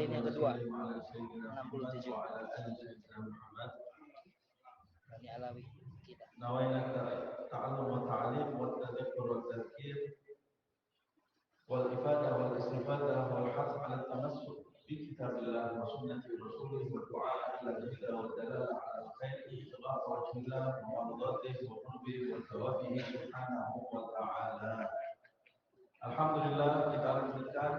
poin yang kedua 67. Ini Alawi kita. نوينا التعلم والتعليم والتذكر والتذكير والإفادة والاستفادة والحث على التمسك بكتاب الله وسنة رسوله والدعاء إلى الهدى والدلالة على الخير ابتغاء وجه الله ومرضاته وقربه وثوابه سبحانه وتعالى. Alhamdulillah, kita lanjutkan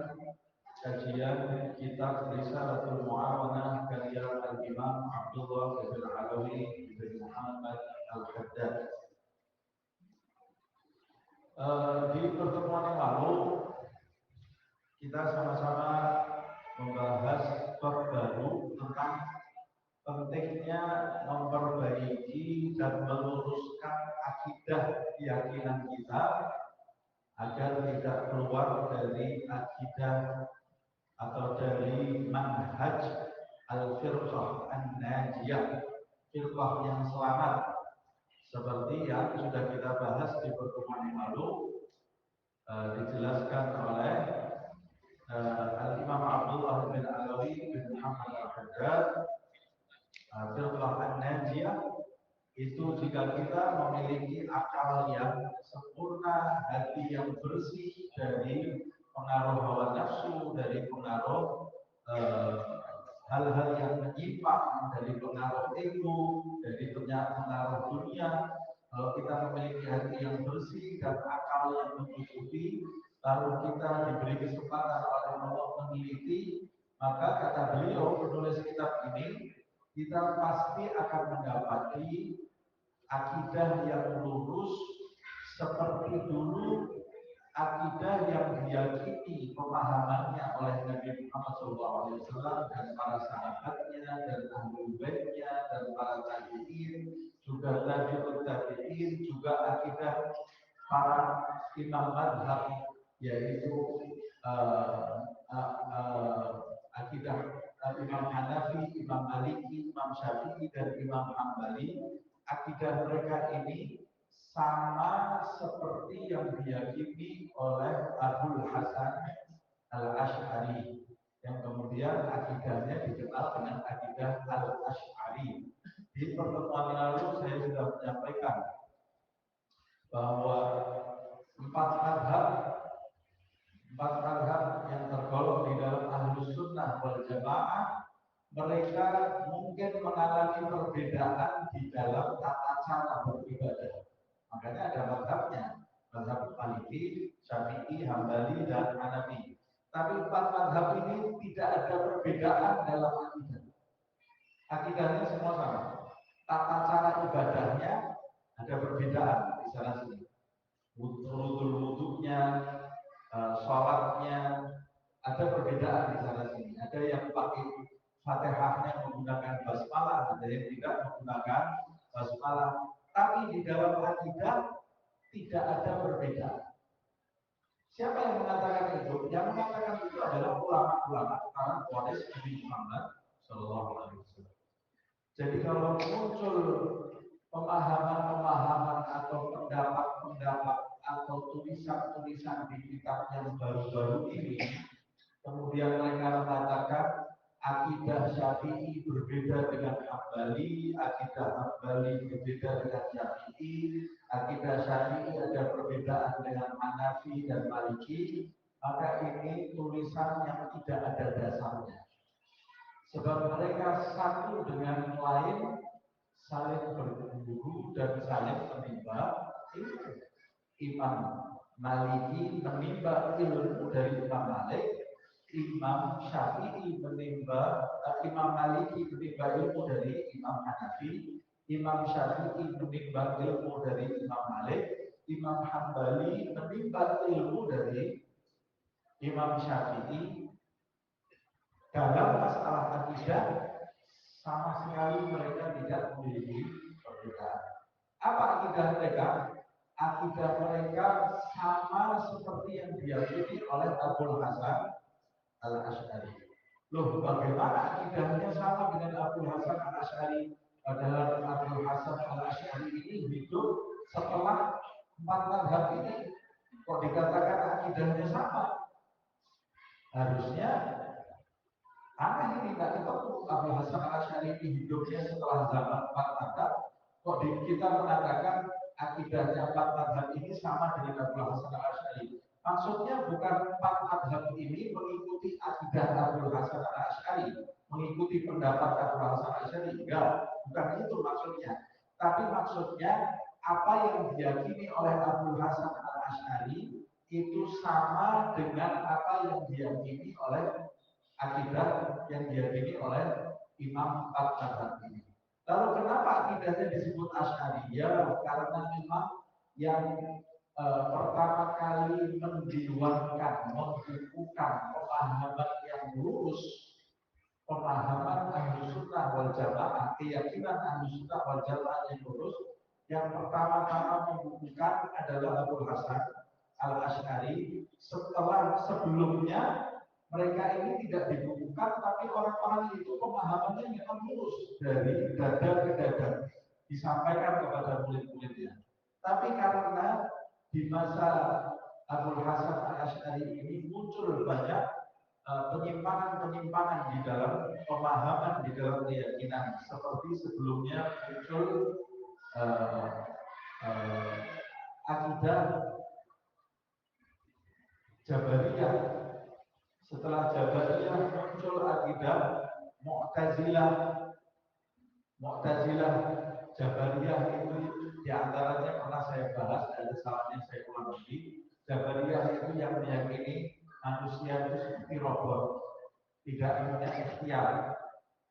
kajian kitab Risalatul Mu'awanah karya Al-Imam Abdullah bin Alawi bin Muhammad Al-Haddad. Di pertemuan yang lalu kita sama-sama membahas bab baru tentang pentingnya memperbaiki dan meluruskan akidah keyakinan kita agar tidak keluar dari akidah atau dari manhaj al-firqah an-najiyah, firqah yang selamat, seperti yang sudah kita bahas di pertemuan yang lalu, dijelaskan oleh Al-Imam Abdullah bin Alawi bin Muhammad Al-Haddad. Firqah an-najiyah itu jika kita memiliki akal yang sempurna, hati yang bersih dari pengaruh hawa nafsu, dari pengaruh hal-hal yang menyimpang, dari pengaruh ego, dari pengaruh dunia. Kalau kita memiliki hati yang bersih dan akal yang mencukupi, lalu kita diberi kesempatan oleh Allah meneliti, maka kata beliau penulis kitab ini, kita pasti akan mendapati akidah yang lurus seperti dulu akidah yang diyakini pemahamannya oleh Nabi Muhammad SAW dan para sahabatnya dan ahli baitnya dan para tabi'in, juga tabi'ut tabi'in, juga akidah para imam madhab, yaitu akidah Imam Hanafi, Imam Maliki, Imam Syafi'i dan Imam Hambali. Akidah mereka ini sama seperti yang diyakini oleh Abul Hasan Al-Asy'ari, yang kemudian akidahnya dikenal dengan akidah Al-Asy'ari. Di pertemuan lalu saya sudah menyampaikan bahwa empat madhab yang tergolong di dalam Ahlus Sunnah wal Jamaah, mereka mungkin mengalami perbedaan di dalam tata cara beribadah. Makanya ada madhabnya, madhab Maliki, Syafi'i, Hambali, dan Hanafi. Tapi empat madhab ini tidak ada perbedaan dalam akidah. Akidahnya semua sama. Tata cara ibadahnya ada perbedaan di sana sini. Wudhunya, sholatnya, ada perbedaan di sana sini. Ada yang pakai Fatihahnya menggunakan basmalah, ada yang tidak menggunakan basmalah. Tapi di dalam akidah tidak ada perbedaan. Siapa yang mengatakan itu? Yang mengatakan itu adalah ulama-ulama para waris Nabi Muhammad Sallallahu Alaihi Wasallam. Jadi kalau muncul pemahaman-pemahaman atau pendapat-pendapat atau tulisan-tulisan di kitab yang baru-baru ini, kemudian mereka mengatakan akidah Syafi'i berbeda dengan Hambali, akidah Hambali berbeda dengan Syafi'i, akidah Syafi'i ada perbedaan dengan Hanafi dan Maliki, maka ini tulisan yang tidak ada dasarnya. Sebab mereka satu dengan lain saling berguru dan saling menimba ilmu. Imam Maliki menimba ilmu dari Imam Malik, Imam Syafi'i Imam Maliki menimba ilmu dari Imam Hanafi, Imam Syafi'i menimba ilmu dari Imam Malik, Imam Hambali menimba ilmu dari Imam Syafi'i. Dalam masalah akidah sama sekali mereka tidak memiliki perbedaan. Apa akidah mereka? Akidah mereka sama seperti yang diyakini oleh Abul Hasan Al-Asy'ari. Loh, bagaimana akidahnya sama dengan Abul Hasan Al-Asy'ari? Padahal Abul Hasan Al-Asy'ari ini hidup setelah empat madhab ini. Kok dikatakan akidahnya sama? Harusnya Aneh ini nggak ketemu Abu Hasan Al-Asy'ari ini hidupnya setelah zaman empat mazhab. Kok kita mengatakan akidahnya empat mazhab ini sama dengan Abu Hasan Al-Asy'ari? Maksudnya bukan empat mazhab ini mengikuti akidah Abu Hasan Al-Asy'ari, mengikuti pendapat Abu Hasan Al-Asy'ari, enggak, bukan itu maksudnya. Tapi maksudnya apa yang diyakini oleh Abu Hasan Al-Asy'ari itu sama dengan apa yang diyakini oleh akidah yang diyakini oleh Imam empat mazhab ini. Lalu kenapa akidahnya disebut Asy'ariyah? Karena memang yang pertama kali menjiwakan, membukukan pemahaman yang lurus, pemahaman Ahlus Sunnah wal Jamaah, keyakinan Ahlus Sunnah wal Jamaah yang lurus, yang pertama-tama membukukan adalah Abu Hasan Al-Asy'ari. Sebelumnya mereka ini tidak dibukukan, tapi orang-orang itu pemahamannya memang lurus dari dada ke dada, disampaikan kepada murid-muridnya. Tapi karena di masa Abu Hasan Al-Asy'ari ini muncul banyak penyimpangan-penyimpangan di dalam pemahaman, di dalam keyakinan, seperti sebelumnya muncul akidah Jabariyah. Setelah Jabariyah muncul akidah Mu'tazilah. Mu'tazilah, Jabariyah itu diantaranya pernah saya bahas, ada salahnya saya ulang lagi. Jabariyah itu yang meyakini manusia itu seperti robot, tidak punya ikhtiar.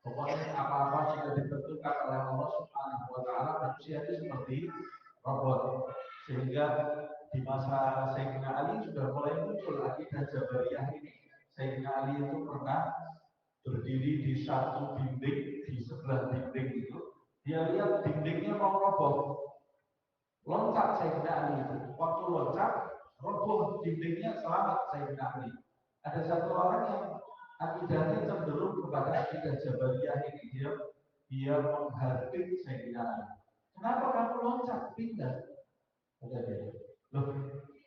Pokoknya apa-apa sudah ditentukan oleh Allah Subhanahu wa Ta'ala, manusia itu seperti robot. Sehingga di masa Sayyidina Ali sudah mulai muncul akidah Jabariyah ini. Sayyidina Ali itu pernah berdiri di satu dinding, di sebelah dinding itu, dia lihat dindingnya mau roboh. Loncat Sayyidina Ali itu. Waktu loncat, roboh dindingnya, selamat Sayyidina Ali. Ada satu orang yang akidahnya cenderung kepada akidah Jabariyah ini, dia menghardik Sayyidina Ali. Kenapa kamu loncat pindah? Kata dia. Loh,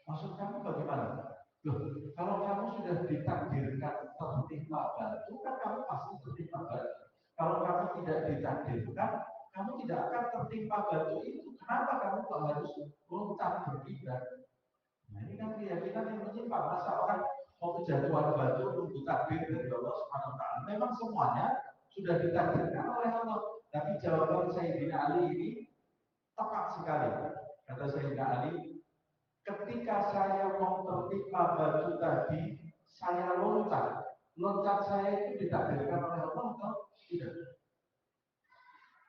maksud kamu bagaimana? Loh, kalau kamu sudah ditakdirkan tertimpa batu, kan kamu pasti tertimpa batu. Kalau kamu tidak ditakdirkan, kamu tidak akan tertimpa batu itu. Kenapa kamu kok harus loncat berpindah? Nah, ini kan keyakinan yang menyimpang. Masa orang mau kejatuhan batu menunggu takdir dari Allah Subhanahu wa Ta'ala. Memang semuanya sudah ditakdirkan oleh Allah. Tapi jawaban Sayyidina Ali ini tepat sekali. Kata Sayyidina Ali, ketika saya mau tertimpa batu tadi, saya loncat. Loncat saya itu ditakdirkan oleh Allah atau tidak?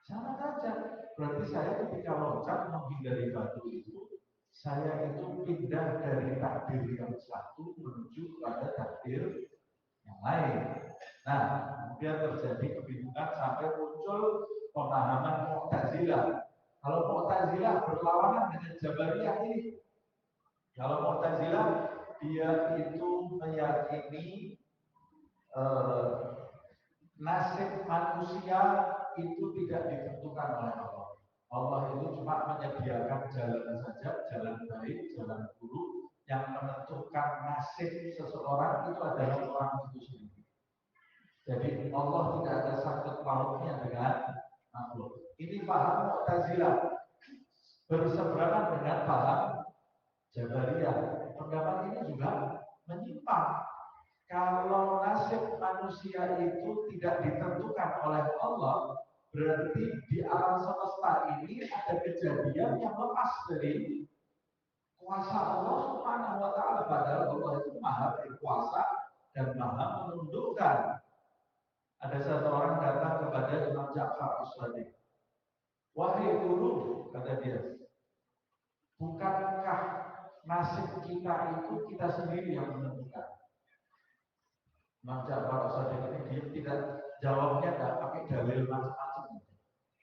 Sama saja. Berarti saya ketika loncat menghindari batu itu, saya itu pindah dari takdir yang satu menuju pada takdir yang lain. Nah, kemudian terjadi kebingungan sampai muncul pemahaman Mu'tazilah. Kalau Mu'tazilah berlawanan dengan Jabariyah ini. Kalau Mu'tazilah dia itu meyakini nasib manusia itu tidak ditentukan oleh Allah. Allah itu cuma menyediakan jalan saja, jalan baik, jalan buruk. Yang menentukan nasib seseorang itu adalah orang itu sendiri. Jadi Allah tidak ada sangkut pautnya dengan makhluk. Ini paham Mu'tazilah berseberangan dengan paham Jabariyah. Pendapat ini juga menyimpang. Kalau nasib manusia itu tidak ditentukan oleh Allah, berarti di alam semesta ini ada kejadian yang lepas dari kuasa Allah Subhanahu wa Ta'ala. Padahal Allah itu maha berkuasa dan maha menundukkan. Ada satu orang datang kepada Imam Ja'far As-Shadiq. Wahai guru, kata dia, bukankah nasib kita itu kita sendiri yang menentukan? Imam Ja'far As-Shadiq ini dia tidak jawabnya, tidak pakai dalil macam-macam.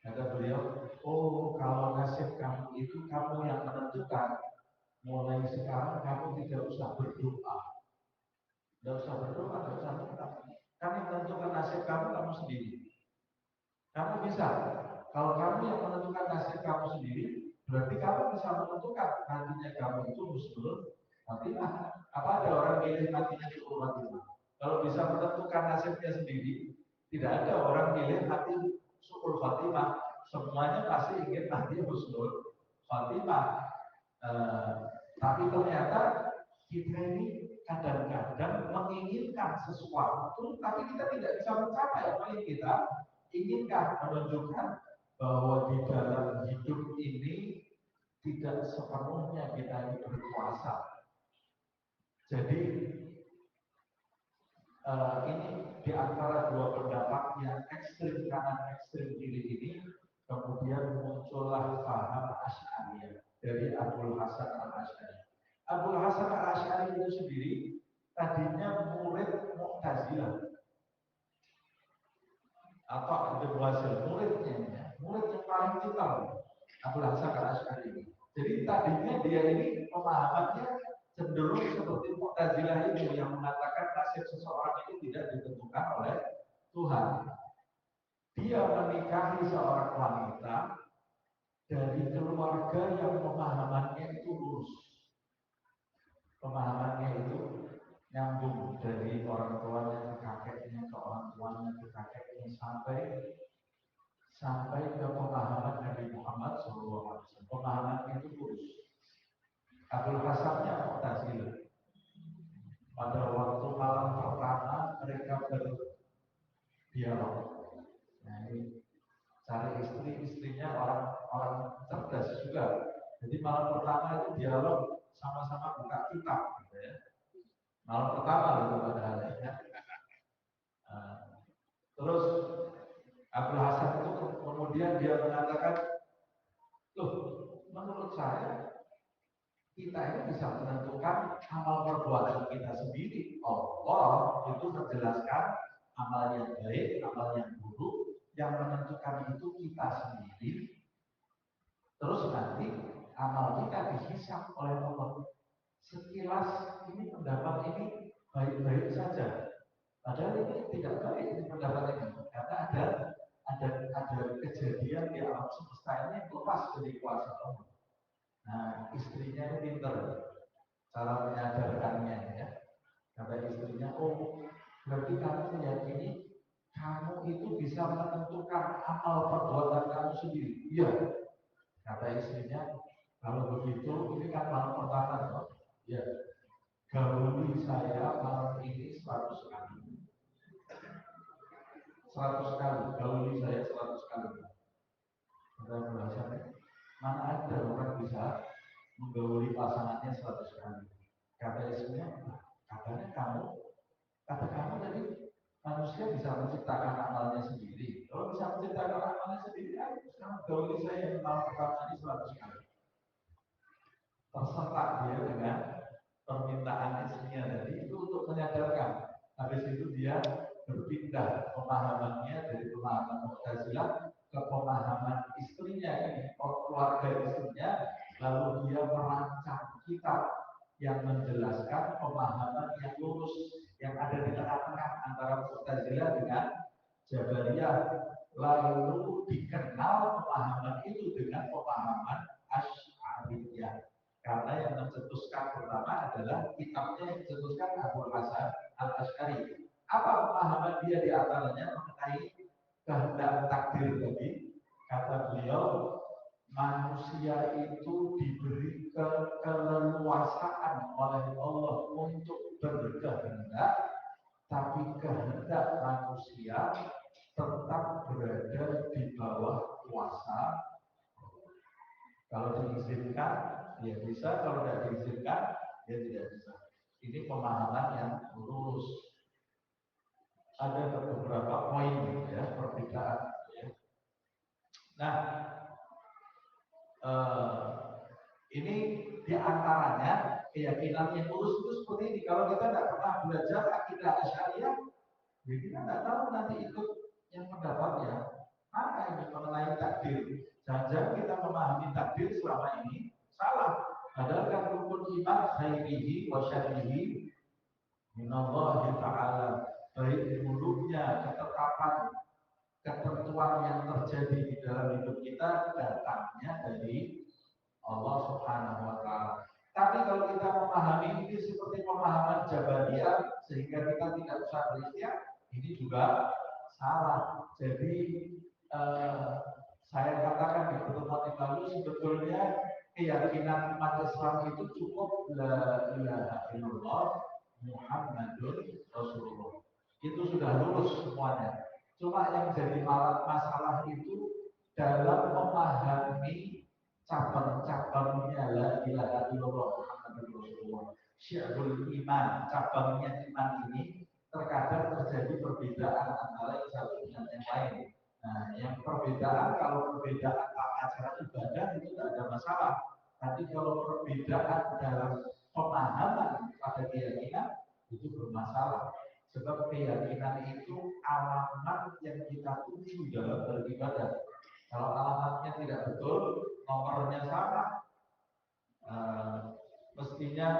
Kata beliau, oh kalau nasib kamu itu kamu yang menentukan, mulai sekarang kamu tidak usah berdoa. Tidak usah berdoa, tidak usah minta. Kan yang menentukan nasib kamu sendiri. Kamu bisa, kalau kamu yang menentukan nasib kamu sendiri, berarti kamu bisa menentukan nantinya kamu itu husnul khotimah. Apa ada orang milih nantinya cukup khotimah? Kalau bisa menentukan nasibnya sendiri, tidak ada orang milih hati syukur Fatimah. Semuanya pasti ingin hati husnul Fatimah. Tapi ternyata kita ini kadang-kadang menginginkan sesuatu, tapi kita tidak bisa mencapai apa yang kita inginkan. Menunjukkan bahwa di dalam hidup ini tidak sepenuhnya kita ini berkuasa. Jadi ini di antara dua pendapat yang ekstrim kanan ekstrim kiri ini, kemudian muncullah paham Asy'ariyah dari Abul Hasan al-Asy'ari. Abul Hasan al-Asy'ari itu sendiri tadinya murid Mu'tazilah atau Abdul Wasil, murid yang paling vital Abul Hasan al-Asy'ari ini. Jadi tadinya dia ini pemahamannya cenderung seperti Mu'tazilah itu yang mengatakan nasib seseorang itu tidak ditentukan oleh Tuhan. Dia menikahi seorang wanita dari keluarga yang pemahamannya itu lurus. Pemahamannya itu nyambung dari orang tuanya ke kakeknya, ke orang tuanya ke kakeknya sampai ke pemahaman Nabi Muhammad SAW. Pemahamannya itu lurus. Abul Hasannya Mu'tazilah. Pada waktu malam pertama mereka berdialog. Nah, ini cari istrinya orang cerdas juga. Jadi malam pertama itu dialog sama-sama buka kitab, gitu ya. Malam pertama itu padahal ya. Terus Abdul Hasan itu kemudian dia mengatakan, loh, menurut saya kita ini bisa menentukan amal perbuatan kita sendiri. Allah itu menjelaskan amal yang baik, amal yang buruk, yang menentukan itu kita sendiri. Terus nanti amal kita dihisab oleh Allah. Sekilas ini pendapat ini baik-baik saja. Padahal ini tidak baik ini pendapat ini. Karena ada kejadian di alam semesta ini yang lepas dari kuasa Allah. Nah, istrinya ini pinter cara menyadarkannya ya. Kata istrinya, oh berarti kamu meyakini kamu itu bisa menentukan amal perbuatan kamu sendiri. Iya. Kata istrinya, kalau begitu ini kan malam pertama toh. Ya. Gauli saya malam ini 100 kali. 100 kali, gauli saya 100 kali. Kata bahasanya, mana ada orang bisa menggauli pasangannya 100 kali. Kata istrinya, kata kamu tadi manusia bisa menciptakan amalnya sendiri. Kalau bisa menciptakan amalnya sendiri, ayo sekarang gauli saya yang malam pertama ini 100 kali. Tersentak dia dengan permintaan istrinya tadi itu untuk menyadarkan. Habis itu dia berpindah pemahamannya dari pemahaman Mu'tazilah ke pemahaman istrinya ini, keluarga istrinya, lalu dia merancang kitab yang menjelaskan pemahaman yang lurus yang ada di tengah-tengah antara Mu'tazilah dengan Jabariyah, lalu dikenal pemahaman itu dengan pemahaman Asy'ariyah. Karena yang mencetuskan pertama adalah kitabnya yang mencetuskan Abul Hasan al-Asy'ari. Apa pemahaman dia di antaranya mengenai kehendak takdir tadi? Kata beliau, manusia itu diberi keleluasaan oleh Allah untuk berkehendak, tapi kehendak manusia tetap berada di bawah kuasa. Kalau diizinkan, ya bisa. Kalau tidak diizinkan, ya tidak bisa. Ini pemahaman yang lurus. Ada beberapa poin ya perbedaan. Ya. Nah, ini diantaranya keyakinan yang lurus itu seperti ini. Kalau kita tidak pernah belajar akidah Asy'ariyah, ya kita tidak tahu nanti ikut yang pendapatnya. Maka ini mengenai takdir. Jangan-jangan kita memahami takdir selama ini salah. Padahal kan rukun iman khairihi wa syarrihi minallahi ta'ala. Baik buruknya ketetapan ketentuan yang terjadi di dalam hidup kita datangnya dari Allah Subhanahu wa Ta'ala. Tapi kalau kita memahami ini seperti pemahaman Jabariyah, sehingga kita tidak usah berikhtiar, ini juga salah. Jadi saya katakan di pertemuan yang lalu, sebetulnya keyakinan umat Islam itu cukup la ilaha illallah Muhammadur Rasulullah. Itu sudah lurus semuanya. Cuma yang jadi masalah itu dalam memahami cabang-cabangnya la ilaha illallah Muhammadur Rasulullah. Syiarul iman, cabangnya iman ini terkadang terjadi perbedaan antara yang satu dengan yang lain. Nah, yang perbedaan, kalau perbedaan tata cara ibadah itu tidak ada masalah. Tapi kalau perbedaan dalam pemahaman pada keyakinan itu bermasalah. Sebab keyakinan itu alamat yang kita tuju dalam beribadah. Kalau alamatnya tidak betul, nomornya salah, mestinya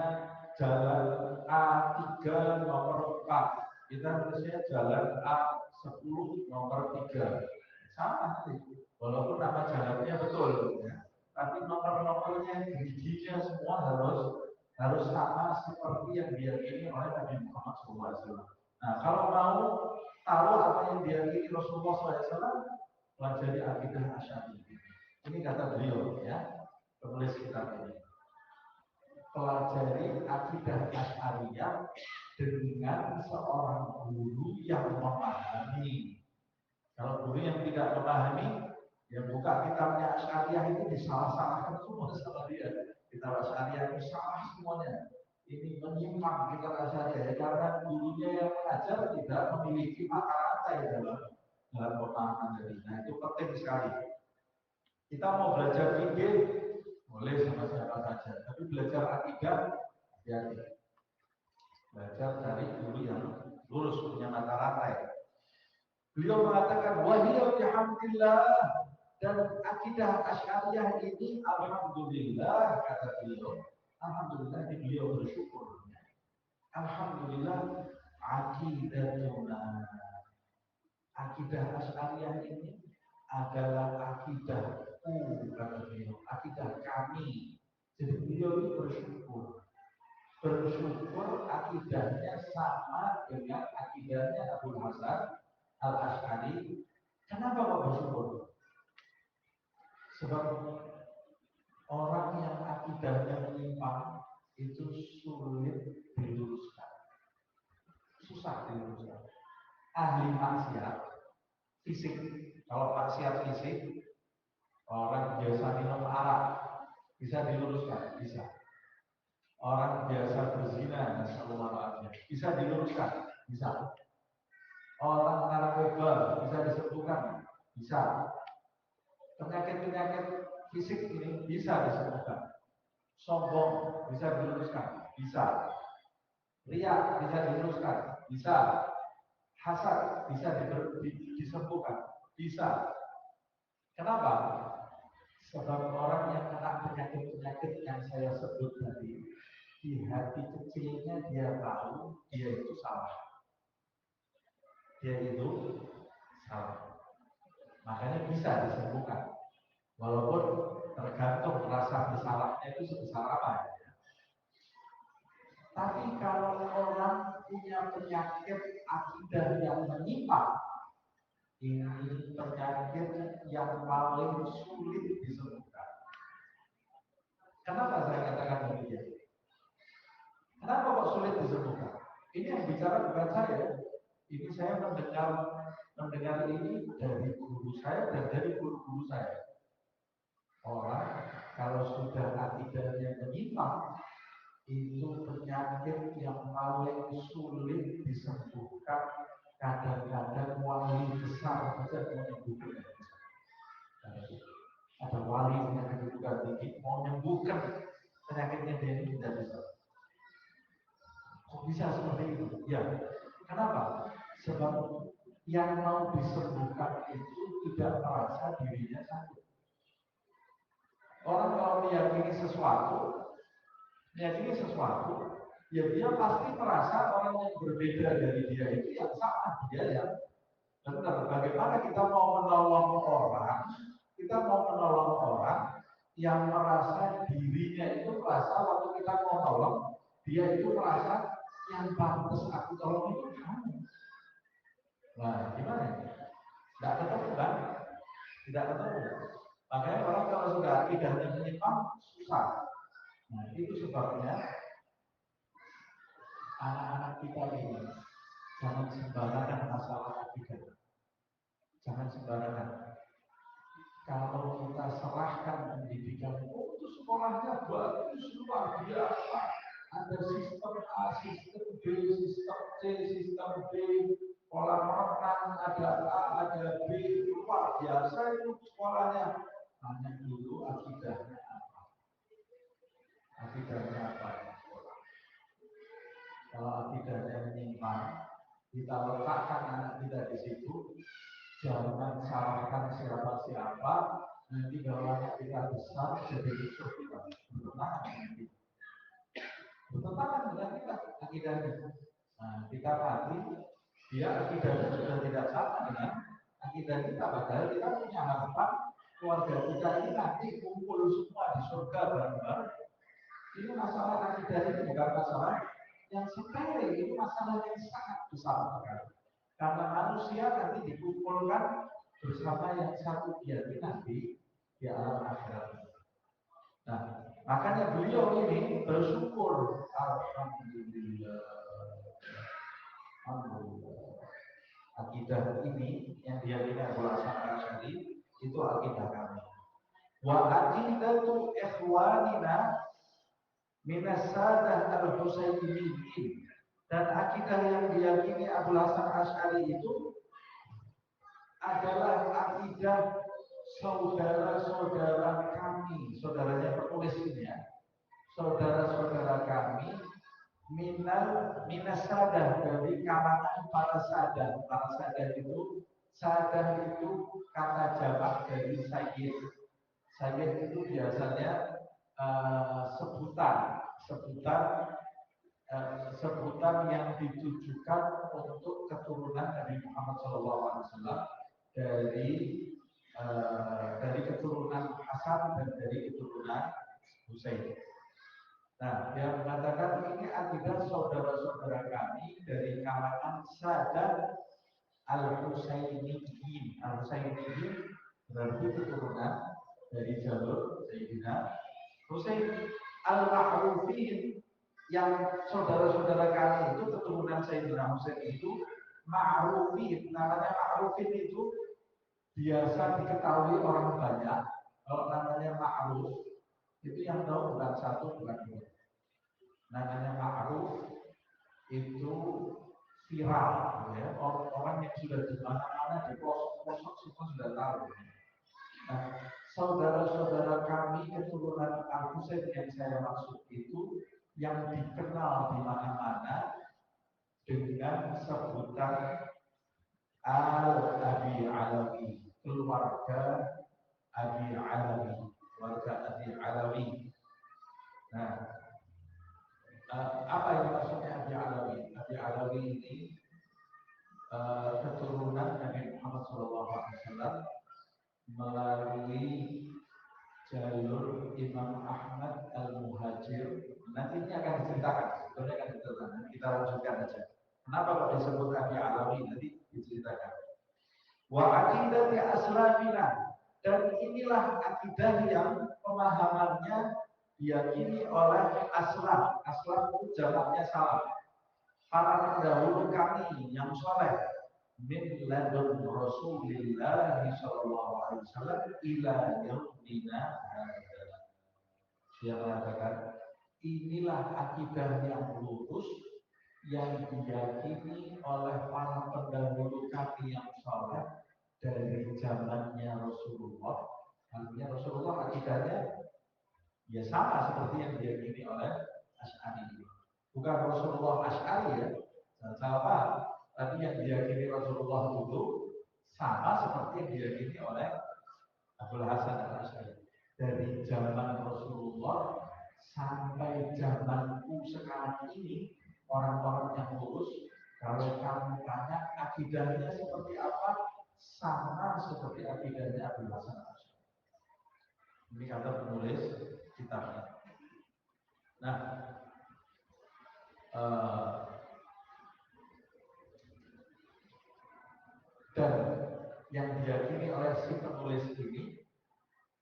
jalan A3 nomor 4, kita harusnya jalan A10 nomor 3. Sama sih, walaupun nama jalannya betul, ya. Tapi nomor-nomornya, giginya semua harus sama seperti yang diyakini oleh Nabi Muhammad SAW. Nah, kalau mau tahu apa yang diyakini Rasulullah SAW, pelajari akidah Asy'ariyah. Ini kata beliau, ya, penulis kitab ini. Pelajari akidah Asy'ariyah dengan seorang guru yang memahami. Kalau guru yang tidak memahami, ya buka kitabnya Asy'ariyah itu disalah-salahkan semua sama dia. Kitab Asy'ariyah itu salah semuanya. Ini menyimpang kitab Asy'ariyah karena gurunya yang mengajar tidak memiliki mata rantai dalam pemahaman dari. Nah, itu penting sekali. Kita mau belajar fikih boleh sama siapa saja, tapi belajar akidah hati-hati. Belajar dari guru yang lurus, punya mata rantai. Beliau mengatakan wahiyya bihamdillah, dan akidah Asy'ariyah ini alhamdulillah, kata beliau. Alhamdulillah, beliau bersyukur. Alhamdulillah, akidah Asy'ariyah ini adalah akidahku, kata beliau, akidah kami. Jadi beliau itu bersyukur akidahnya sama dengan akidahnya Abu Hasan Al-Asy'ari. Kenapa kok bersyukur? Sebab orang yang akidahnya menyimpang itu sulit diluruskan, susah diluruskan. Ahli maksiat fisik, kalau maksiat fisik, orang biasa minum arak, bisa diluruskan, bisa. Orang biasa berzina, bisa diluruskan, bisa. Orang narkoba bisa disembuhkan, bisa. Penyakit-penyakit fisik ini bisa disembuhkan. Sombong bisa diluruskan, bisa. Riya bisa diluruskan, bisa. Hasad bisa disembuhkan, bisa. Kenapa? Sebab orang yang kena penyakit-penyakit yang saya sebut tadi, di hati kecilnya dia tahu dia itu salah. Dia itu salah. Makanya bisa disembuhkan. Walaupun tergantung rasa bersalahnya itu sebesar apa. Ya. Tapi kalau orang punya penyakit akidah yang menyimpang, ini penyakit yang paling sulit disembuhkan. Kenapa saya katakan demikian? Kenapa kok sulit disembuhkan? Ini yang bicara bukan saya. Ini saya mendengar ini dari guru saya dan dari guru-guru saya. Orang kalau sudah akidahnya menyimpang, itu penyakit yang paling sulit disembuhkan. Kadang-kadang wali besar saja menyembuhkan. Ada wali penyakit kedudukan tinggi mau menyembuhkan penyakitnya dia ini tidak bisa. Kok bisa seperti itu? Ya, kenapa? Sebab yang mau disembuhkan itu tidak merasa dirinya sakit. Orang kalau meyakini sesuatu, ya dia pasti merasa orang yang berbeda dari dia itu yang sama, dia yang benar. Bagaimana kita mau menolong orang yang merasa dirinya itu merasa waktu kita mau tolong, dia itu merasa yang pantas aku tolong itu kamu. Nah, gimana? Tidak ketemu kan? Tidak ketemu. Makanya orang kalau sudah akidahnya menyimpang susah. Nah, itu sebabnya anak-anak kita ini jangan sembarangan masalah akidah. Jangan sembarangan. Kalau kita serahkan pendidikan, oh itu sekolahnya bagus, luar biasa. Ada sistem A, sistem B, sistem C, sistem D, kolam renang, ada A, ada B, luar biasa itu sekolahnya. Hanya dulu akidahnya apa? Akidahnya apa? Kalau akidahnya menyimpang, kita letakkan anak kita di situ, jangan salahkan siapa-siapa, nanti kalau anak kita besar jadi musuh kita, bertentangan dengan kita. Bertentangan dengan kita, akidahnya. Nah, kita mati, dia akidahnya sudah tidak sama dengan akidah kita, padahal kita punya harapan keluarga kita ini nanti kumpul semua di surga bareng-bareng. Ini masalah akidah ini bukan masalah yang sepele, ini masalah yang sangat besar sekali. Karena manusia nanti dikumpulkan bersama yang satu keyakinan di alam akhirat. Nah, makanya beliau ini bersyukur, alhamdulillah, alhamdulillah. Akidah ini yang diyakini Abu Hasan Asy'ari itu akidah kami. Wa aqidatu ikhwanina minas sadah al-Husainiyin, dan akidah yang diyakini Abu Hasan Asy'ari itu adalah akidah saudara-saudara kami, saudaranya penulis ini ya, saudara-saudara kami minas sadah, dari kalangan para sadah itu, sadah itu kata jamak dari sayyid. Sayyid itu biasanya sebutan yang ditujukan untuk keturunan Nabi Muhammad SAW, dari keturunan Hasan dan dari keturunan Husain. Nah, dia mengatakan ini akidah saudara-saudara kami dari kalangan Sadat al-Husainiyin. Al-Husainiyin berarti keturunan dari jalur Sayyidina Husain. Al-Ma'rufin, yang saudara-saudara kami itu keturunan Sayyidina Husain itu Ma'rufin. Namanya Ma'rufin itu biasa diketahui orang banyak. Kalau namanya Ma'ruf itu yang tahu bukan satu, bukan dua. Namanya ma'ruf itu viral, ya. Orang yang sudah di mana-mana, di pelosok-pelosok semua sudah tahu. Nah, saudara-saudara kami keturunan Al-Husain yang saya maksud itu yang dikenal di mana-mana dengan sebutan Al-Abi Alawi, keluarga Abi Alawi, keluarga Abi Alawi. Nah, apa yang maksudnya Abi Alawi? Abi Alawi ini keturunan Nabi Muhammad SAW melalui jalur Imam Ahmad Al-Muhajir. Nanti ini akan diceritakan, sebetulnya akan diceritakan. Kita lanjutkan aja. Kenapa kok disebut Abi Alawi? Nanti diceritakan. Wa aqidati aslamina, dan inilah akidah yang pemahamannya diyakini oleh aslam. Aslam itu jamaknya salam. Para pendahulu kami yang soleh, min ladun Rasulillah sallallahu alaihi wasallam ila yaumina hadza. Dia mengatakan inilah akidah yang lurus yang diyakini oleh para pendahulu kami yang soleh dari zamannya Rasulullah. Artinya Rasulullah akidahnya ya sama seperti yang diyakini oleh Asy'ari. Bukan Rasulullah Asy'ari ya, jangan salah paham. Tapi yang diyakini Rasulullah itu sama seperti yang diyakini oleh Abul Hasan Asy'ari. Dari zaman Rasulullah sampai zamanku sekarang ini, orang-orang yang lurus, kalau kamu tanya akidahnya seperti apa, sama seperti akidahnya Abul Hasan Asy'ari. Ini kata penulis kitabnya. Nah, dan yang diyakini oleh si penulis ini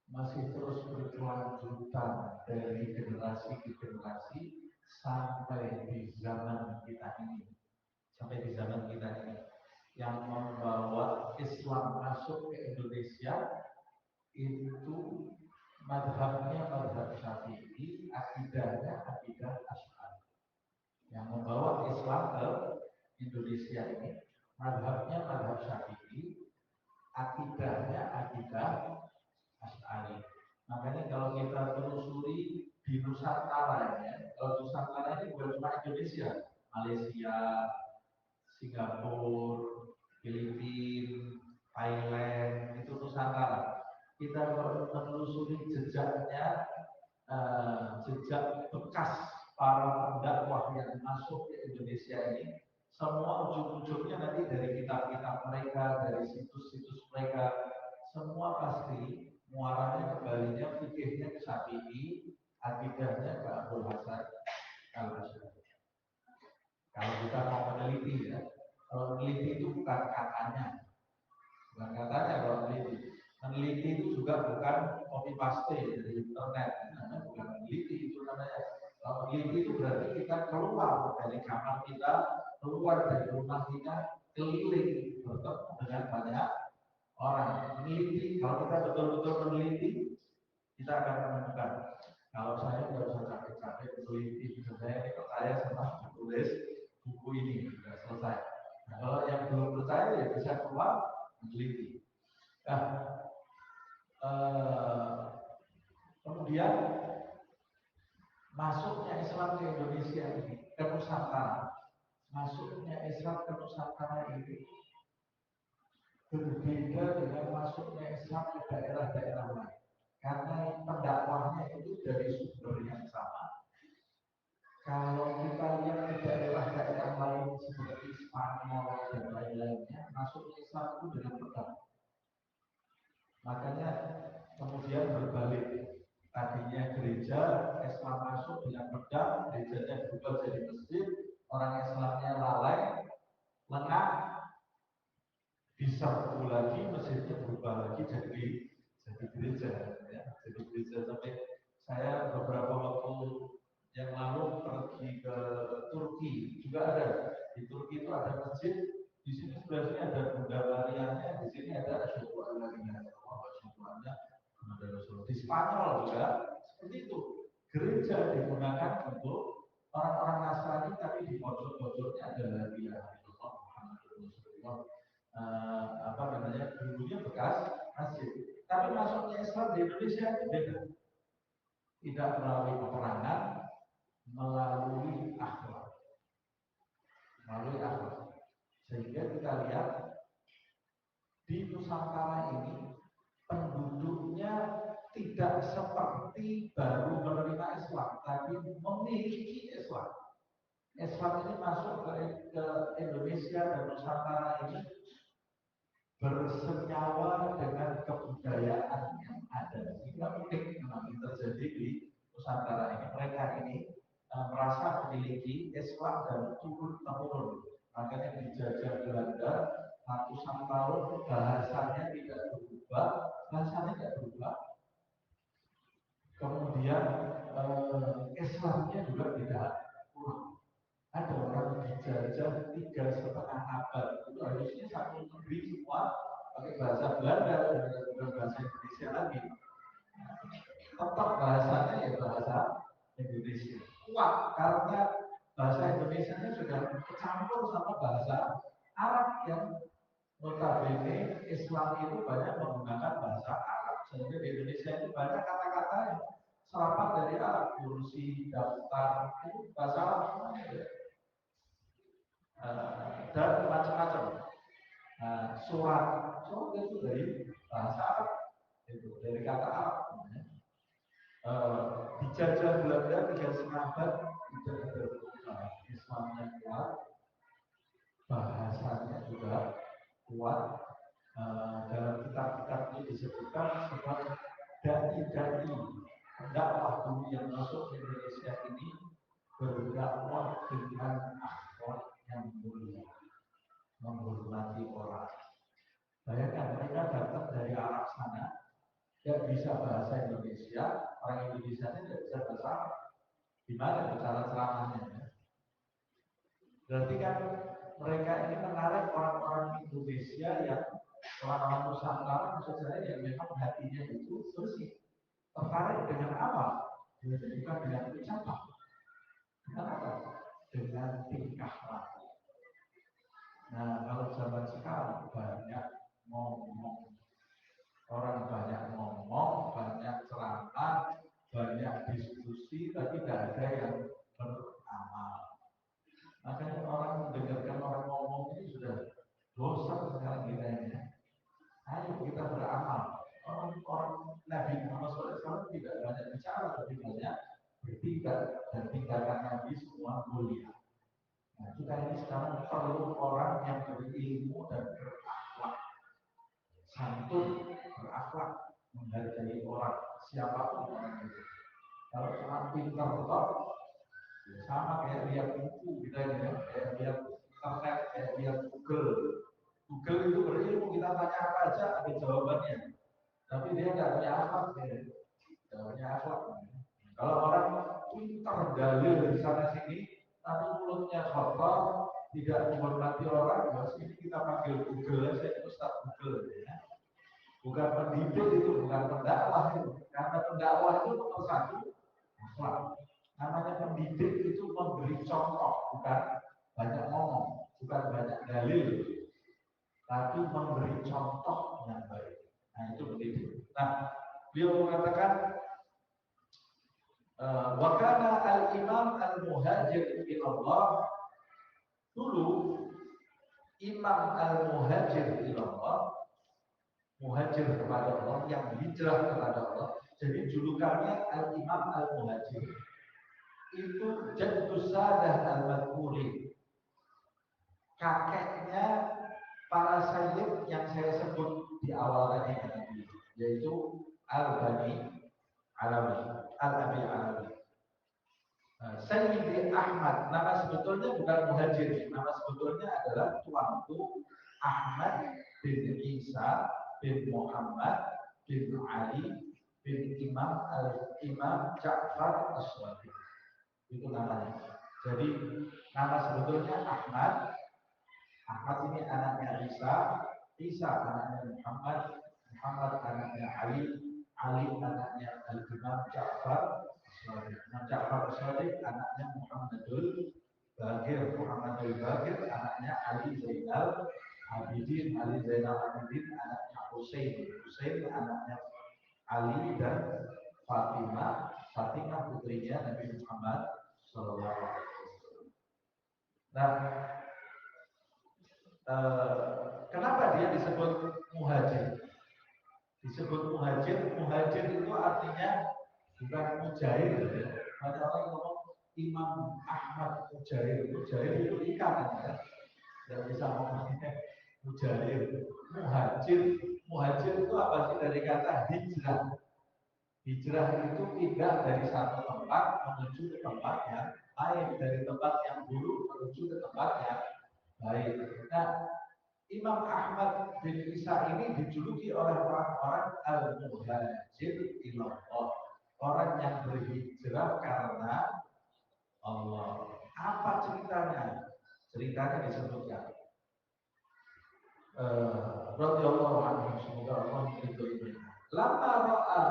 masih terus berkelanjutan dari generasi ke generasi sampai di zaman kita ini. Sampai di zaman kita ini. Yang membawa Islam masuk ke Indonesia itu madhabnya madhab Syafi'i, akidahnya akidah Asy'ari. Yang membawa Islam ke Indonesia ini madhabnya madhab Syafi'i, akidahnya akidah Asy'ari. Makanya kalau kita telusuri di Nusantara ya, kalau Nusantara ini bukan cuma Indonesia, Malaysia, Singapura, Filipina, Thailand, itu Nusantara. Kita menelusuri jejaknya, jejak bekas para pendakwah yang masuk ke Indonesia ini, semua ujung-ujungnya nanti dari kitab-kitab mereka, dari situs-situs mereka, semua pasti muaranya kembalinya fikihnya ke Syafi'i, akidahnya ke Abdul Hasan Al-Asy'ari. Kalau kita mau meneliti ya, kalau meneliti itu bukan katanya, kalau meneliti itu juga bukan copy paste dari internet, bukan meneliti itu namanya. Kalau meneliti itu berarti kita keluar dari kamar kita, keluar dari rumah kita, keliling bertemu dengan banyak orang. Meneliti, kalau kita betul-betul meneliti, kita akan menemukan. Kalau saya nggak usah capek-capek meneliti, saya ini percaya sama tulis buku ini sudah selesai. Nah, kalau yang belum percaya ya bisa keluar meneliti. Nah, kemudian masuknya Islam ke Indonesia ini, ke Nusantara, masuknya Islam ke Nusantara ini berbeda dengan masuknya Islam ke daerah-daerah lain. Karena pendakwahnya itu dari sumber yang sama. Kalau kita lihat ke daerah-daerah lain seperti Spanyol dan lain-lainnya, masuk Islam itu dengan pedang. Makanya kemudian berbalik. Tadinya gereja, Islam masuk dengan pedang, gerejanya berubah jadi masjid, orang Islamnya lalai, lengah, diserbu lagi, masjidnya berubah lagi jadi gereja. Ya. Jadi gereja sampai saya beberapa waktu yang lalu pergi ke Turki juga ada. Di Turki itu ada masjid, di sini sebenarnya ada Bunda Marianya, di sini ada Asyhadu an la ilaha illallah wa asyhadu anna Muhammadar Rasulullah. Di Spanyol juga seperti itu. Gereja digunakan untuk orang-orang Nasrani, tapi di pojok-pojoknya ada la ilaha illallah Muhammadar Rasulullah. Apa namanya? Dulunya bekas masjid. Tapi masuknya Islam di Indonesia itu beda. Tidak melalui peperangan, melalui akhlak. Sehingga kita lihat di Nusantara ini penduduknya tidak seperti baru menerima Islam, tapi memiliki Islam. Islam ini masuk ke Indonesia dan Nusantara ini bersenyawa dengan kebudayaan yang ada. Sehingga unik memang terjadi di Nusantara ini. Mereka ini merasa memiliki Islam dan turun-temurun. Makanya dijajah Belanda ratusan tahun, bahasanya tidak berubah. Kemudian Islamnya juga tidak kurang. Ada orang dijajah 3,5 abad, itu harusnya satu negeri semua pakai bahasa Belanda dan bukan bahasa Indonesia lagi. Tetap bahasanya ya bahasa Indonesia. Kuat karena bahasa Indonesia-nya sudah kecampur sama bahasa Arab yang notabene Islam itu banyak menggunakan bahasa Arab. Sehingga di Indonesia itu banyak kata-kata yang serapan dari Arab, kursi, daftar, itu bahasa Arab semuanya. Dan macam-macam. Surat itu dari bahasa Arab, itu dari kata Arab. Dijajah Belanda 3,5 abad, tidak ada Islamnya kuat, bahasanya juga kuat. Dalam kitab-kitab ini disebutkan sebagai dai-dai pendakwah dulu yang masuk ke Indonesia ini berdakwah dengan akhlak yang mulia, menghormati orang. Bayangkan mereka datang dari Arab sana, tidak bisa bahasa Indonesia, orang Indonesia tidak bisa bahasa Arab. Gimana cara ceramahnya? Berarti kan mereka ini menarik orang-orang Indonesia yang orang-orang Nusantara, maksud saya yang memang hatinya itu bersih. Tertarik dengan apa? Bukan dengan ucapan. Dengan apa? Dengan tingkah laku. Nah, kalau zaman sekarang banyak ngomong, orang banyak ngomong, banyak ceramah, banyak diskusi, tapi tidak ada yang beramal. Makanya orang mendengarkan orang ngomong ini sudah bosan sekarang kita ini. Ayo kita beramal. Orang Nabi Muhammad SAW tidak banyak bicara, tapi banyak bertindak, dan tindakan Nabi semua mulia. Nah, kita ini sekarang perlu orang yang berilmu dan berakhlak, santun, berakhlak, menghargai orang, siapapun orang itu. Kalau cuma pintar betul, sama kayak lihat buku kita ini, kayak lihat internet, kayak lihat Google. Google itu berilmu, kita tanya apa aja ada jawabannya. Tapi dia nggak punya akhlak, nggak punya akhlak. Kalau orang pintar dalil di sana sini, tapi mulutnya kotor, tidak menghormati orang, ya sini kita panggil Google aja, Ustaz Google ya. Bukan pendidik itu, bukan pendakwah itu. Karena pendakwah itu nomor satu, akhlak. Namanya pendidik itu memberi contoh, bukan banyak ngomong, bukan banyak dalil, tapi memberi contoh yang baik. Nah itu pendidik. Nah, beliau mengatakan wakana al-imam al-muhajir ilallah, dulu imam al-muhajir ilallah, muhajir kepada Allah, yang hijrah kepada Allah. Jadi julukannya al-imam al-muhajir. Itu Jaddus Sadah al-Madkuri, kakeknya para sayyid yang saya sebut di awal tadi, yaitu Al-Bani Alawi, Al-Abi Alawi. Sayyidi Ahmad, nama sebetulnya bukan Muhajir, nama sebetulnya adalah tuanku Ahmad bin Isa bin Muhammad bin Ali bin Imam Ja'far As-Shadiq. Itu namanya. Jadi nama sebetulnya Ahmad. Ahmad ini anaknya Isa, Isa anaknya Muhammad, Muhammad anaknya Ali, Ali anaknya Al-Imam Ja'far As-Shadiq. Imam Ja'far As-Shadiq anaknya Muhammadul Baqir, Muhammadul Baqir anaknya Ali Zainal Abidin, Ali Zainal Abidin anaknya Husain, Husain anaknya Ali dan Fatimah, Fatimah putrinya Nabi Muhammad Sallallahu Alaihi Wasallam. Nah, kenapa dia disebut muhajir? Disebut muhajir, muhajir itu artinya bukan mujair. Ada orang ngomong Imam Ahmad mujair, mujair itu ikan ya. Tidak bisa ngomongnya mujair. Muhajir, muhajir itu apa sih? Dari kata hijrah. Hijrah itu pindah dari satu tempat menuju ke tempat yang lain, dari tempat yang buruk menuju ke tempat yang baik. Nah, Imam Ahmad bin Isa ini dijuluki oleh orang-orang al-muhajir ilallah, orang yang berhijrah karena Allah. Apa ceritanya? Ceritanya disebutkan. Radhiyallahu anhu, semoga Allah meridhoi. Lama ra'a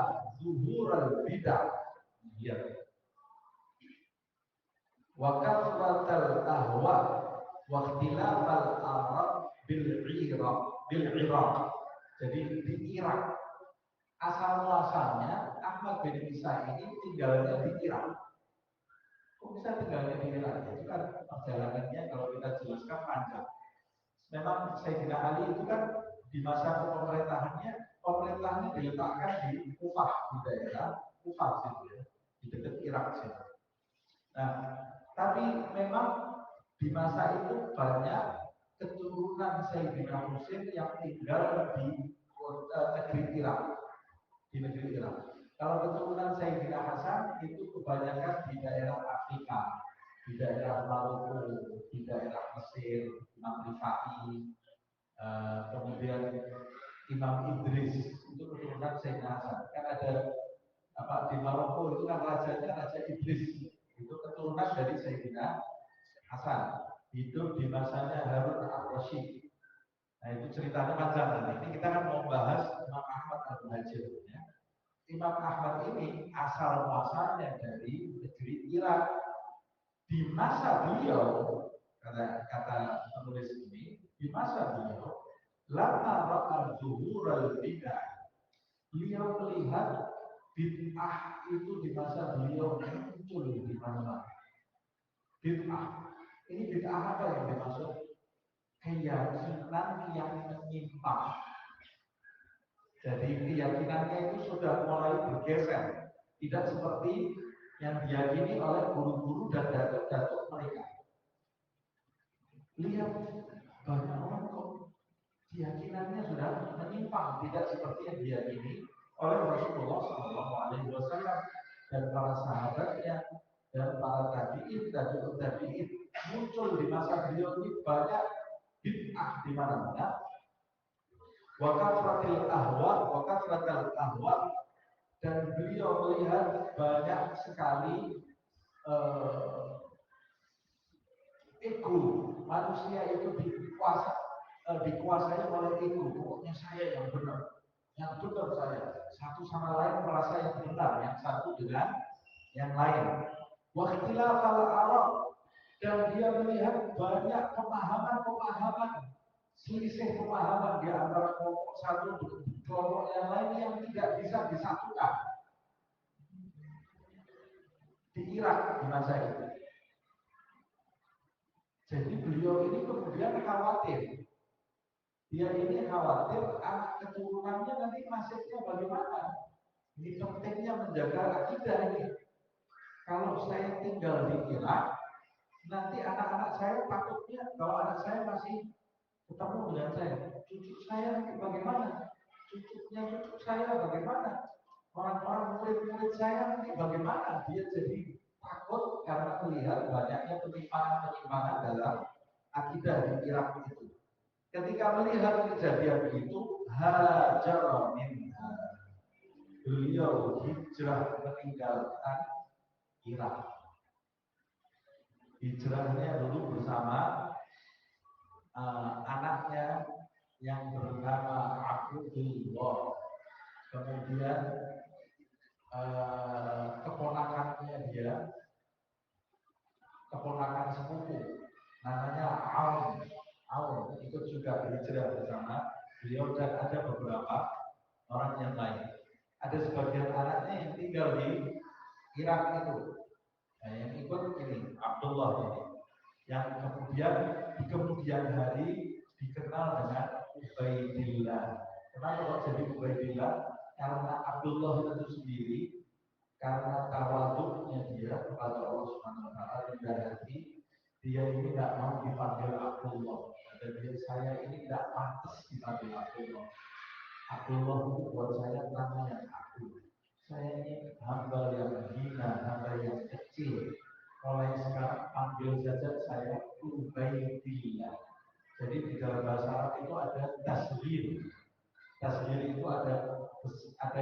zuhural bidah, ya, wa kathratal ahwa wa ikhtilafal arab bil Iraq. Jadi di Irak. Asal muasalnya Ahmad bin Isa ini tinggalnya di Irak. Kok bisa tinggalnya di Irak? Itu kan perjalanannya kalau kita jelaskan panjang. Memang Sayyidina Ali itu kan di masa pemerintahannya diletakkan di Kufah, di daerah Kufah situ ya, di dekat Irak situ. Nah, tapi memang di masa itu banyak keturunan Sayyidina Husain yang tinggal di negeri Irak, di negeri Irak. Kalau keturunan Sayyidina Hasan itu kebanyakan di daerah Afrika, di daerah Maroko, di daerah Mesir, Imam Rifai, kemudian Imam Idris itu keturunan Sayyidina Hasan. Kan ada di Maroko itu kan rajanya Raja Idris, itu keturunan dari Sayyidina Hasan, hidup di masanya Harun al-Rasyid. Nah itu ceritanya panjang nanti. Ini kita kan mau bahas Imam Ahmad al-Muhajir. Ya. Imam Ahmad ini asal muasalnya dari negeri Irak. Di masa beliau, kata penulis ini, di masa beliau, lama ra'a zuhural bid'ah. Beliau melihat bid'ah itu di masa beliau muncul di mana-mana. Bid'ah. Ini bid'ah apa yang dimaksud? Keyakinan yang menyimpang. Jadi keyakinannya itu sudah mulai bergeser, tidak seperti yang diyakini oleh guru-guru dan datuk-datuk mereka. Lihat banyak orang kok keyakinannya sudah menyimpang, tidak seperti yang diyakini oleh Rasulullah SAW dan para sahabatnya dan para tabi'in, tabi'in muncul di masa beliau ini banyak bid'ah di mana-mana. Wakatratil ahwa, dan beliau melihat banyak sekali ego manusia itu dikuasai oleh ego. Pokoknya saya yang benar saya. Satu sama lain merasa yang benar, yang satu dengan yang lain. Wakhtilafal arab, dan dia melihat banyak pemahaman selisih pemahaman di antara kelompok satu dengan kelompok yang lain yang tidak bisa disatukan di Irak di masa itu. Jadi beliau ini kemudian khawatir. Dia ini khawatir anak keturunannya nanti nasibnya bagaimana. Ini pentingnya menjaga akidah ini. Kalau saya tinggal di Irak, nanti anak-anak saya takutnya kalau anak saya masih ketemu dengan saya, cucu saya nanti bagaimana? Cucunya cucu saya bagaimana? Orang-orang murid-murid saya nanti bagaimana? Dia jadi takut karena melihat banyaknya penyimpangan dalam akidah di Irak itu. Ketika melihat kejadian itu, hajar minha, beliau hijrah meninggalkan Irak. Hijrahnya dulu bersama anaknya yang bernama Abdullah, kemudian keponakannya dia, keponakan sepupu, namanya Aun, ikut juga hijrah bersama beliau dan ada beberapa orang yang lain. Ada sebagian anaknya yang tinggal di Irak itu, nah, yang ikut ini Abdullah ini, yang kemudian di kemudian hari dikenal dengan Ubaidillah. Kenapa kok jadi Ubaidillah? Karena Abdullah itu sendiri, karena tawaduknya dia kepada Allah Subhanahu Wa Taala rendah hati, dia ini tidak mau dipanggil Abdullah. Dan dia, saya ini tidak pantas dipanggil Abdullah. Abdullah itu buat saya nama yang agung. Saya ini hamba yang hina, hamba yang kecil. Mulai sekarang panggil saja saya Ubaidillah. Jadi di dalam bahasa Arab itu ada tasghir. Tasghir itu ada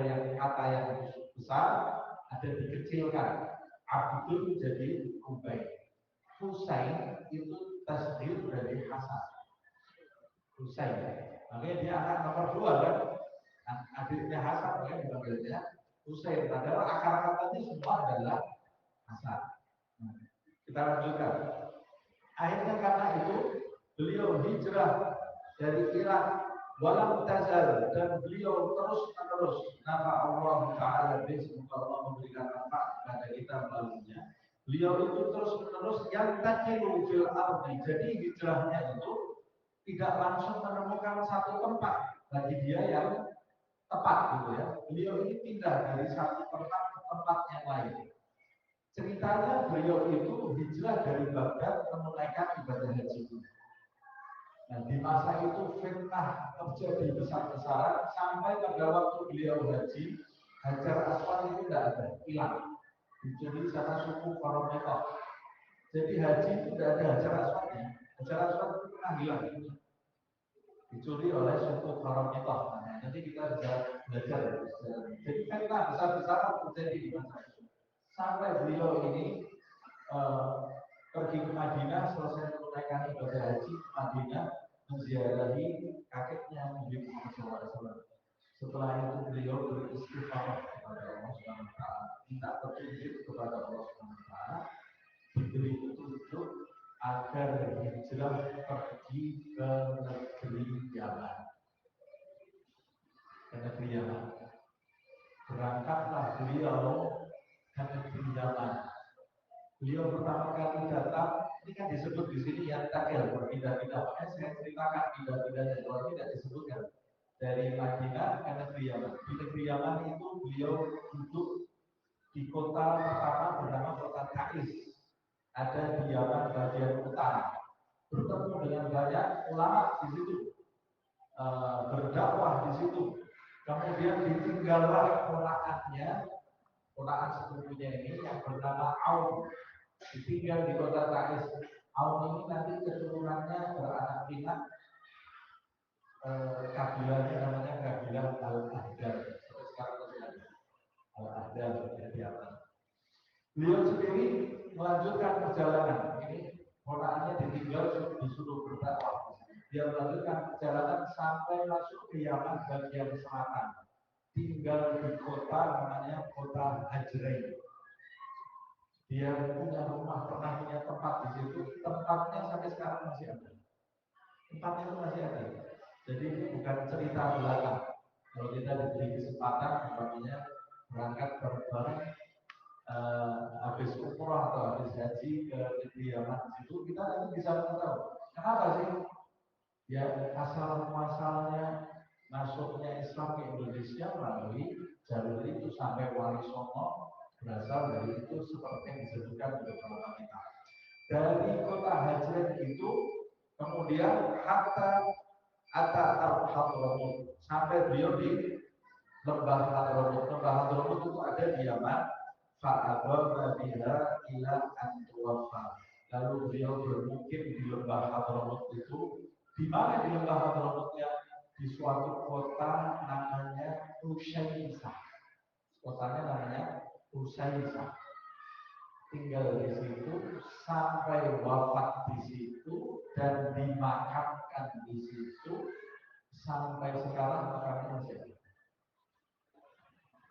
yang kata yang besar, ada dikecilkan. Abdul jadi Ubaid. Husain itu tasghir dari Hasan. Husain. Makanya dia anak nomor 2 kan. Adiknya Hasan kan dipanggilnya Husain. Padahal akar katanya semua adalah Hasan. Kita lanjutkan. Akhirnya karena itu beliau hijrah dari Irak walam tazal, dan beliau terus-menerus nama Allah Ta'ala, semoga Allah memberikan manfaat kepada kita melalui. Beliau itu terus-menerus yang takilu fil ardi. Jadi hijrahnya itu tidak langsung menemukan satu tempat bagi dia yang tepat gitu ya. Beliau ini pindah dari satu tempat ke tempat yang lain. Ceritanya beliau itu hijrah dari Baghdad menunaikan ibadah haji. Nah, di masa itu fitnah terjadi besar-besaran sampai pada waktu beliau haji Hajar Aswad itu tidak ada, hilang. Dicuri sama suku Koromekoh. Jadi haji itu tidak ada Hajar Aswadnya. Hajar Aswad itu pernah hilang. Dicuri oleh suku Koromekoh. Nah, nanti kita bisa belajar. Jadi fitnah besar-besaran terjadi di masa itu. Sampai beliau ini pergi ke Madinah, selesai menunaikan ibadah haji ke Madinah, menziarahi kakeknya Nabi Muhammad SAW. Setelah itu beliau beristighfar kepada Allah Subhanahu wa taala, minta petunjuk kepada Allah Subhanahu wa taala, diberi petunjuk agar hijrah pergi ke negeri Yaman. Ke negeri Yaman. Berangkatlah beliau ke negeri Yaman. Beliau pertama kali datang, ini kan disebut di sini yang takil berpindah-pindah. Makanya saya ceritakan pindah-pindahnya, kalau tidak disebutkan dari Madinah ke negeri Yaman. Di negeri Yaman itu beliau duduk di kota pertama bernama kota Taiz. Ada di Yaman bagian utara. Bertemu dengan banyak ulama di situ, berdakwah di situ. Kemudian ditinggallah ponakan sepupunya ini yang bernama Aun. Ditinggal di kota Taiz. Aun ini nanti keturunannya beranak pinak. Kabilahnya namanya kabilah Al-Ahdar. Sekarang masih ada Al-Ahdar di atas. Beliau sendiri melanjutkan perjalanan. Ini ponakannya ditinggal disuruh berdakwah. Dia melanjutkan perjalanan sampai masuk ke Yaman bagian selatan. Tinggal di kota namanya kota Hajrain. Dia punya rumah, pernah punya tempat di situ. Tempatnya sampai sekarang masih ada. Tempatnya itu masih ada. Jadi ini bukan cerita belakang. Kalau kita diberi kesempatan, umpamanya berangkat bareng-bareng habis umroh atau habis haji ke negeri Yaman itu, kita nanti bisa tahu kenapa sih ya asal muasalnya masuknya Islam ke Indonesia melalui jalur itu sampai Wali Songo berasal dari itu seperti yang disebutkan oleh ulama kita. Dari kota Hajran itu kemudian hatta Hadramut sampai beliau di lembah Hadramut. Lembah Hadramut itu ada di Yaman. Fa'adha biha ila antuwafa. Lalu beliau bermukim di lembah Hadramut itu. Di mana di lembah Hadramutnya? Di suatu kota namanya Usaisah. Kotanya namanya Usaisah. Tinggal di situ sampai wafat di situ dan dimakamkan di situ sampai sekarang makamnya masih ada.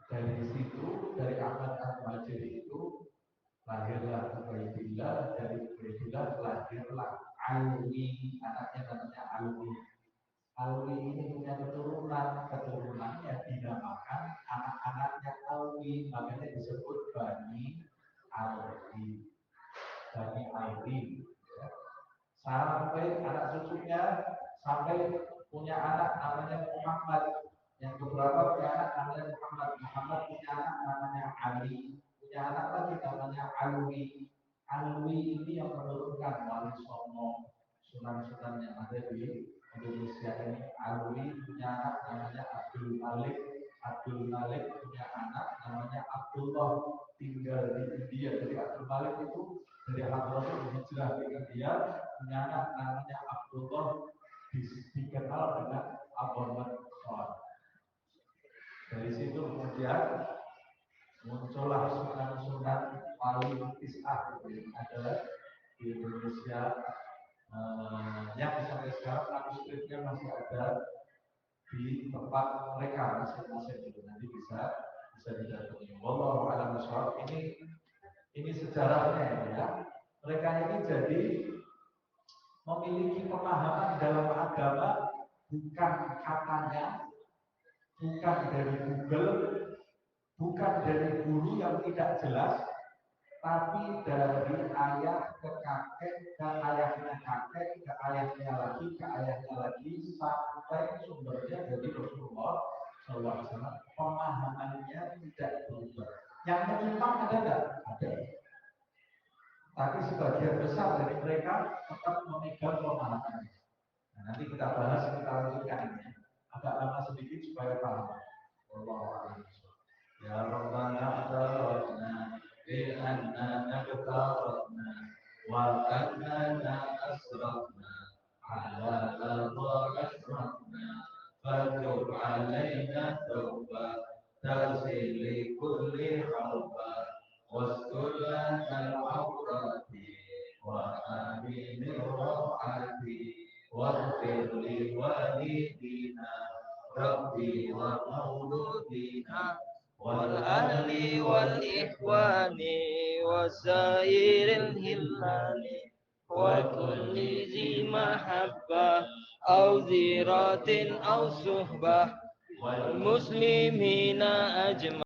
Dari situ, dari Ahmad Al-Muhajir itu lahirlah Ubaidillah, dari Ubaidillah lahirlah Alwi, anaknya namanya Alwi. Alwi ini punya keturunannya dinamakan anak-anaknya Alwi, makanya disebut Bani Alwi. Bani Alwi. Ya. Sampai anak cucunya, sampai punya anak namanya Muhammad. Yang beberapa punya anak namanya Muhammad. Muhammad punya anak namanya Ali. Punya anak lagi namanya Alwi. Alwi ini yang menurunkan Wali Songo, sunan-sunan yang ada di Indonesia ini. Alwi punya anak namanya Abdul Malik. Abdul Malik punya anak namanya Abdullah, tinggal di India. Jadi Abdul Malik itu dari Hadramut hijrah ke India, punya anak namanya Abdullah, dikenal dengan Abdullah Khor. Dari situ kemudian muncullah sunan-sunan wali tis'ah yang ada di Indonesia, yang sampai sekarang manuskripnya masih ada di tempat mereka masing-masing. Nanti bisa didatangi. Wallahu a'lam bishawab. Ini sejarahnya ya. Mereka ini jadi memiliki pemahaman dalam agama bukan katanya, bukan dari Google, bukan dari guru yang tidak jelas, tapi dari ayah ke kakek, ke ayahnya kakek, ke ayahnya lagi, sampai sumbernya dari Rasulullah SAW. Pemahamannya tidak berubah. Yang menyimpang ada nggak? Ada. Tapi sebagian besar dari mereka tetap memegang pemahamannya. Nah, nanti kita bahas, kita lanjutkan ini. Agak lama sedikit supaya paham. Wallahu a'lam. يا ربنا اعترفنا بأننا اغترفنا وأننا أسرفنا على لظى أشرفنا فتب علينا توبة تغسل لكل حوبة واستر لنا العورات وآمن الروعات واغفر لوالدينا ربي ومولودينا والأهل والإخوان وسائر الهلال وكل ذي محبة أو زيرة أو صحبة والمسلمين أجمعين.